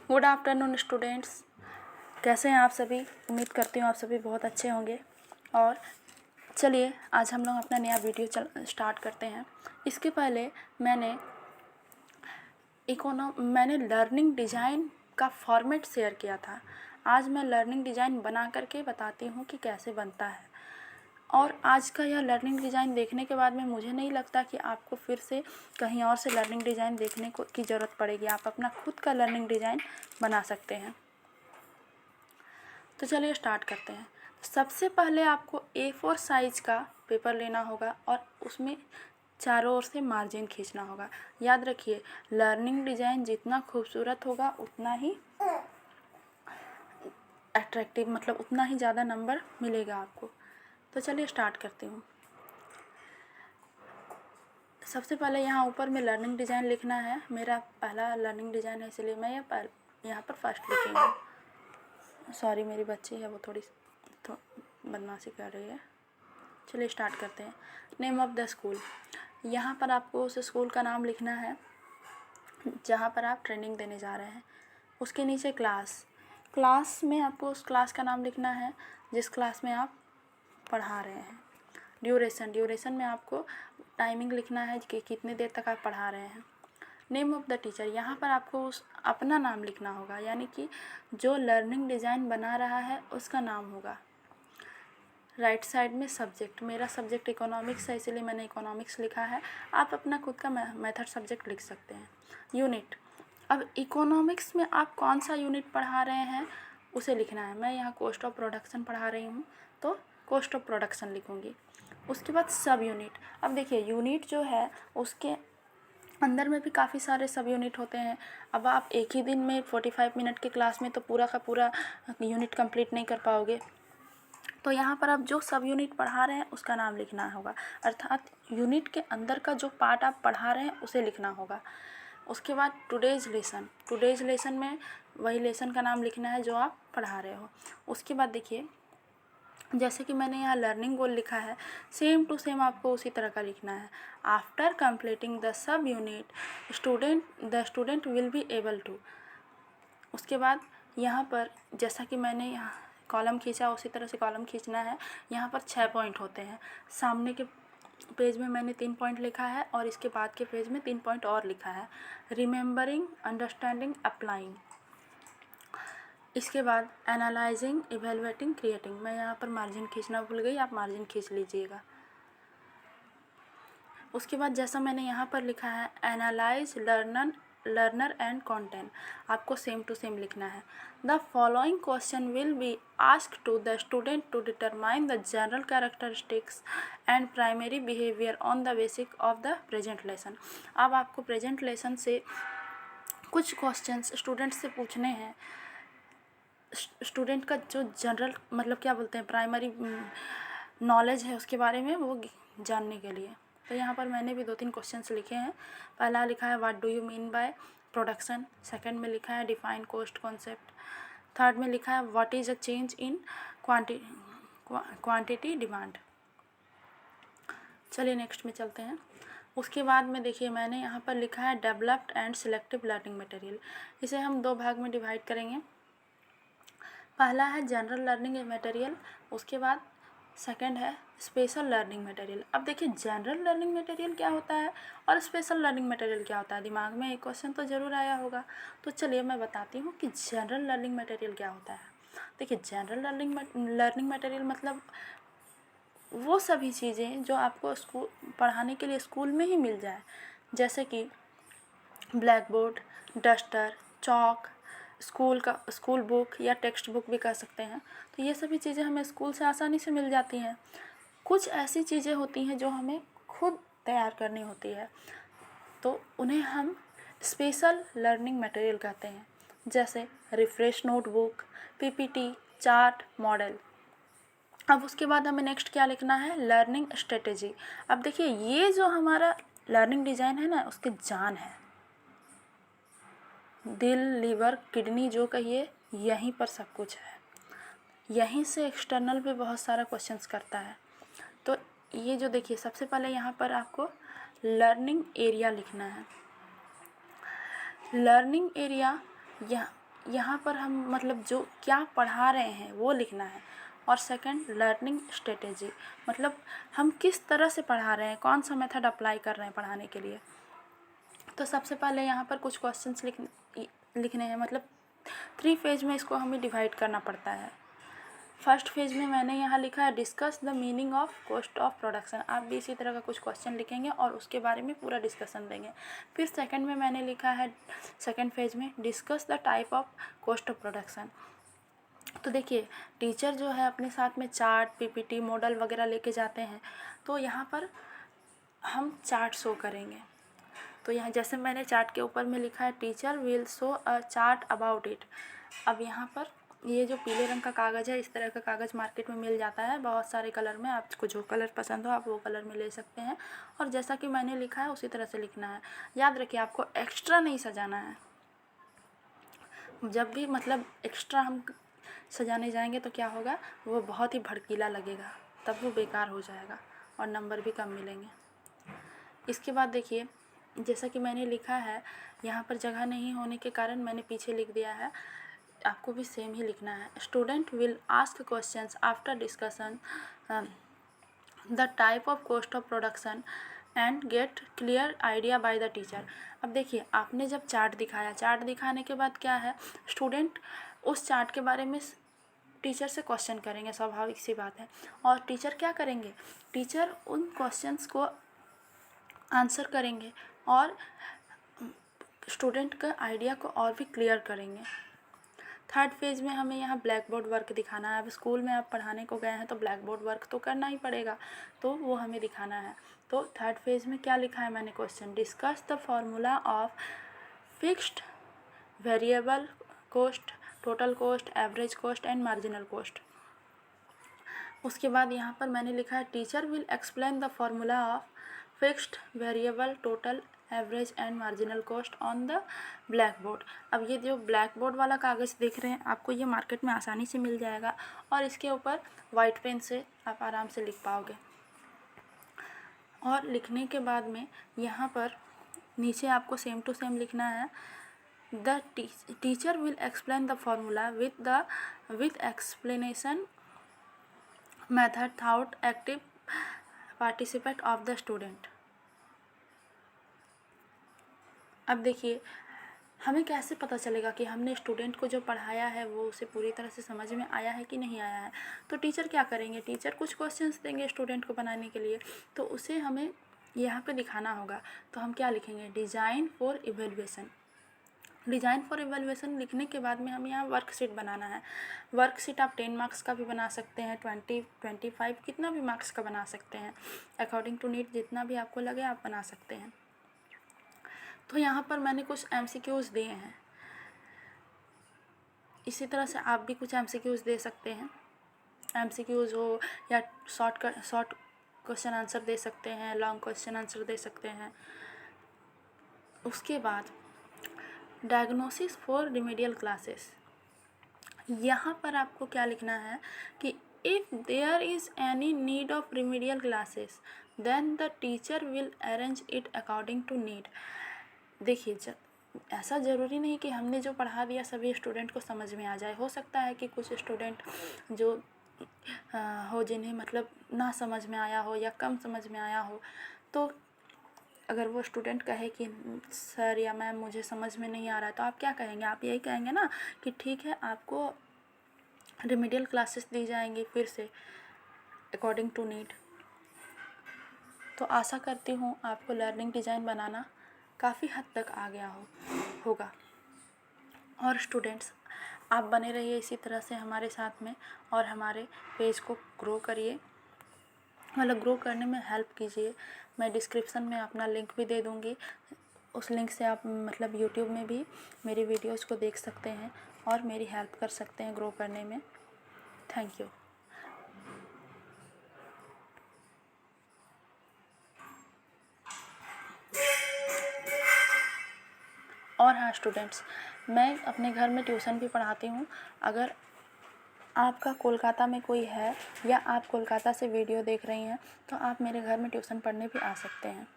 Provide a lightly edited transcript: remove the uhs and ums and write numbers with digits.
Good afternoon students, कैसे हैं आप सभी। उम्मीद करती हूँ आप सभी बहुत अच्छे होंगे। और चलिए आज हम लोग अपना नया वीडियो स्टार्ट करते हैं। इसके पहले मैंने लर्निंग डिज़ाइन का फॉर्मेट शेयर किया था। आज मैं लर्निंग डिज़ाइन बना करके बताती हूँ कि कैसे बनता है। और आज का यह लर्निंग डिज़ाइन देखने के बाद में मुझे नहीं लगता कि आपको फिर से कहीं और से लर्निंग डिज़ाइन देखने की ज़रूरत पड़ेगी। आप अपना खुद का लर्निंग डिज़ाइन बना सकते हैं। तो चलिए स्टार्ट करते हैं। सबसे पहले आपको A4 साइज़ का पेपर लेना होगा और उसमें चारों ओर से मार्जिन खींचना होगा। याद रखिए, लर्निंग डिज़ाइन जितना खूबसूरत होगा उतना ही अट्रैक्टिव, मतलब उतना ही ज़्यादा नंबर मिलेगा आपको। तो चलिए स्टार्ट करती हूँ। सबसे पहले यहाँ ऊपर में लर्निंग डिज़ाइन लिखना है। मेरा पहला लर्निंग डिज़ाइन है, इसलिए मैं यहाँ पर फर्स्ट लिखी हूँ। सॉरी, मेरी बच्ची है, वो थोड़ी बदमाशी कर रही है। चलिए स्टार्ट करते हैं। नेम ऑफ़ द स्कूल, यहाँ पर आपको उस स्कूल का नाम लिखना है जहाँ पर आप ट्रेनिंग देने जा रहे हैं। उसके नीचे क्लास में आपको उस क्लास का नाम लिखना है जिस क्लास में आप पढ़ा रहे हैं। ड्यूरेशन में आपको टाइमिंग लिखना है कि कितने देर तक आप पढ़ा रहे हैं। नेम ऑफ़ द टीचर, यहाँ पर आपको अपना नाम लिखना होगा, यानी कि जो लर्निंग डिज़ाइन बना रहा है उसका नाम होगा। राइट साइड में सब्जेक्ट, मेरा सब्जेक्ट इकोनॉमिक्स है इसलिए मैंने इकोनॉमिक्स लिखा है। आप अपना खुद का मेथड सब्जेक्ट लिख सकते हैं। यूनिट, अब इकोनॉमिक्स में आप कौन सा यूनिट पढ़ा रहे हैं उसे लिखना है। मैं यहाँ कॉस्ट ऑफ प्रोडक्शन पढ़ा रही हूँ तो कॉस्ट ऑफ प्रोडक्शन लिखूँगी। उसके बाद सब यूनिट, अब देखिए यूनिट जो है उसके अंदर में भी काफ़ी सारे सब यूनिट होते हैं। अब आप एक ही दिन में 45 मिनट की क्लास में तो पूरा का पूरा यूनिट कंप्लीट नहीं कर पाओगे। तो यहाँ पर आप जो सब यूनिट पढ़ा रहे हैं उसका नाम लिखना होगा, अर्थात यूनिट के अंदर का जो पार्ट आप पढ़ा रहे हैं उसे लिखना होगा। उसके बाद टुडेज़ लेसन में वही लेसन का नाम लिखना है जो आप पढ़ा रहे हो। उसके बाद देखिए, जैसे कि मैंने यहाँ लर्निंग गोल लिखा है, सेम टू सेम आपको उसी तरह का लिखना है। After completing the sub unit the student will be able to. उसके बाद यहाँ पर जैसा कि मैंने यहाँ कॉलम खींचा उसी तरह से कॉलम खींचना है। यहाँ पर 6 पॉइंट होते हैं। सामने के पेज में मैंने 3 पॉइंट लिखा है और इसके बाद के पेज में 3 पॉइंट और लिखा है। Remembering, understanding, applying. इसके बाद एनालाइजिंग, इवेलुएटिंग, क्रिएटिंग। मैं यहाँ पर मार्जिन खींचना भूल गई, आप मार्जिन खींच लीजिएगा। उसके बाद जैसा मैंने यहाँ पर लिखा है, एनालाइज लर्नर एंड कंटेंट, आपको सेम टू सेम लिखना है। The following question will be asked to the student to determine the general characteristics and primary behaviour on the basic of the present lesson. अब आपको present lesson से कुछ questions student से पूछने हैं। Student का जो जनरल, मतलब क्या बोलते हैं, प्राइमरी नॉलेज है उसके बारे में वो जानने के लिए। तो यहाँ पर मैंने भी 2-3 क्वेश्चंस लिखे हैं। पहला लिखा है what do you mean by production. Second में लिखा है डिफाइन कॉस्ट कॉन्सेप्ट। थर्ड में लिखा है what is a change in quantity demand. चलिए नेक्स्ट में चलते हैं। उसके बाद में देखिए मैंने यहाँ पर लिखा है developed and selective learning material. इसे हम 2 भाग में डिवाइड करेंगे। पहला है जनरल लर्निंग मटेरियल, उसके बाद सेकंड है स्पेशल लर्निंग मटेरियल। अब देखिए जनरल लर्निंग मटेरियल क्या होता है और स्पेशल लर्निंग मटेरियल क्या होता है, दिमाग में एक क्वेश्चन तो ज़रूर आया होगा। तो चलिए मैं बताती हूँ कि जनरल लर्निंग मटेरियल क्या होता है। देखिए जनरल लर्निंग मटेरियल मतलब वो सभी चीज़ें जो आपको स्कूल पढ़ाने के लिए स्कूल में ही मिल जाए, जैसे कि black board, duster, chalk, school book या टेक्स्ट बुक भी कह सकते हैं। तो ये सभी चीज़ें हमें स्कूल से आसानी से मिल जाती हैं। कुछ ऐसी चीज़ें होती हैं जो हमें खुद तैयार करनी होती है, तो उन्हें हम स्पेशल लर्निंग मटेरियल कहते हैं, जैसे refresh notebook, PPT, chart, model. अब उसके बाद हमें नेक्स्ट क्या लिखना है, लर्निंग स्ट्रेटेजी। अब देखिए ये जो हमारा लर्निंग डिज़ाइन है ना, उसकी जान है। दिल, लीवर, किडनी जो कहिए, यहीं पर सब कुछ है। यहीं से एक्सटर्नल पे बहुत सारा क्वेश्चंस करता है। तो ये जो देखिए सबसे पहले यहाँ पर आपको लर्निंग एरिया लिखना है। लर्निंग एरिया यहाँ पर हम मतलब जो क्या पढ़ा रहे हैं वो लिखना है। और सेकंड लर्निंग स्ट्रेटेजी, मतलब हम किस तरह से पढ़ा रहे हैं, कौन सा मेथड अप्लाई कर रहे हैं पढ़ाने के लिए। तो सबसे पहले यहाँ पर कुछ क्वेश्चंस लिखने हैं, मतलब 3 फेज में इसको हमें डिवाइड करना पड़ता है। फर्स्ट फेज में मैंने यहाँ लिखा है discuss the meaning of cost of production. आप भी इसी तरह का कुछ क्वेश्चन लिखेंगे और उसके बारे में पूरा डिस्कशन देंगे। फिर सेकंड में मैंने लिखा है सेकंड फेज में discuss the type of cost of production. तो देखिए टीचर जो है अपने साथ में चार्ट, पीपीटी, मॉडल वगैरह लेके जाते हैं, तो यहाँ पर हम चार्ट शो करेंगे। तो यहाँ जैसे मैंने चार्ट के ऊपर में लिखा है teacher will show a chart about it. अब यहाँ पर ये जो पीले रंग का कागज़ है, इस तरह का कागज़ मार्केट में मिल जाता है बहुत सारे कलर में, आपको जो कलर पसंद हो आप वो कलर में ले सकते हैं। और जैसा कि मैंने लिखा है उसी तरह से लिखना है। याद रखिए आपको एक्स्ट्रा नहीं सजाना है। जब भी मतलब एक्स्ट्रा हम सजाने जाएंगे तो क्या होगा, वो बहुत ही भड़कीला लगेगा, तब वो बेकार हो जाएगा और नंबर भी कम मिलेंगे। इसके बाद देखिए जैसा कि मैंने लिखा है, यहाँ पर जगह नहीं होने के कारण मैंने पीछे लिख दिया है, आपको भी सेम ही लिखना है। Student will ask questions after discussion the type of cost of production and get clear idea by the teacher. अब देखिए आपने जब चार्ट दिखाया, चार्ट दिखाने के बाद क्या है, स्टूडेंट उस चार्ट के बारे में टीचर से क्वेश्चन करेंगे, स्वाभाविक सी बात है। और टीचर क्या करेंगे, टीचर उन क्वेश्चंस को आंसर करेंगे और स्टूडेंट का आइडिया को और भी क्लियर करेंगे। थर्ड फेज में हमें यहाँ ब्लैक बोर्ड वर्क दिखाना है। अब स्कूल में आप पढ़ाने को गए हैं तो ब्लैक बोर्ड वर्क तो करना ही पड़ेगा, तो वो हमें दिखाना है। तो थर्ड फेज में क्या लिखा है मैंने question, discuss the formula of fixed variable cost, total cost, average cost and marginal cost. उसके बाद यहाँ पर मैंने लिखा है teacher will explain the formula of fixed variable total average and marginal cost on the black board. अब ये जो ब्लैक बोर्ड वाला कागज़ देख रहे हैं आपको, ये मार्केट में आसानी से मिल जाएगा और इसके ऊपर वाइट पेन से आप आराम से लिख पाओगे। और लिखने के बाद में यहाँ पर नीचे आपको सेम टू सेम लिखना है, the teacher will explain the formula with explanation method through active participate of the student. अब देखिए हमें कैसे पता चलेगा कि हमने स्टूडेंट को जो पढ़ाया है वो उसे पूरी तरह से समझ में आया है कि नहीं आया है। तो टीचर क्या करेंगे, टीचर कुछ क्वेश्चंस देंगे स्टूडेंट को बनाने के लिए, तो उसे हमें यहाँ पे दिखाना होगा। तो हम क्या लिखेंगे, design for evaluation. Design for evaluation लिखने के बाद में हम यहाँ वर्कशीट बनाना है। वर्कशीट आप 10 मार्क्स का भी बना सकते हैं, 20, 25, कितना भी मार्क्स का बना सकते हैं, अकॉर्डिंग टू नीड जितना भी आपको लगे आप बना सकते हैं। तो यहाँ पर मैंने कुछ MCQs दिए हैं, इसी तरह से आप भी कुछ MCQs दे सकते हैं। MCQs हो या शॉर्ट क्वेश्चन आंसर दे सकते हैं, लॉन्ग क्वेश्चन आंसर दे सकते हैं। उसके बाद डायग्नोसिस फॉर रिमेडियल क्लासेस, यहाँ पर आपको क्या लिखना है कि if there is any need of remedial classes then the teacher will arrange it according to need. देखिए ऐसा ज़रूरी नहीं कि हमने जो पढ़ा दिया सभी स्टूडेंट को समझ में आ जाए। हो सकता है कि कुछ स्टूडेंट जो हो जिन्हें मतलब ना समझ में आया हो या कम समझ में आया हो, तो अगर वो स्टूडेंट कहे कि सर या मैम मुझे समझ में नहीं आ रहा है, तो आप क्या कहेंगे, आप यही कहेंगे ना कि ठीक है आपको रिमेडियल क्लासेस दी जाएंगी फिर से अकॉर्डिंग टू नीड। तो आशा करती हूँ आपको लर्निंग डिज़ाइन बनाना काफ़ी हद तक आ गया होगा। और स्टूडेंट्स आप बने रहिए इसी तरह से हमारे साथ में और हमारे पेज को ग्रो करिए, मतलब ग्रो करने में हेल्प कीजिए। मैं डिस्क्रिप्शन में अपना लिंक भी दे दूँगी, उस लिंक से आप मतलब यूट्यूब में भी मेरी वीडियोज़ को देख सकते हैं और मेरी हेल्प कर सकते हैं ग्रो करने में। Thank you. और हाँ स्टूडेंट्स, मैं अपने घर में ट्यूशन भी पढ़ाती हूँ। अगर आपका कोलकाता में कोई है या आप कोलकाता से वीडियो देख रही हैं तो आप मेरे घर में ट्यूशन पढ़ने भी आ सकते हैं।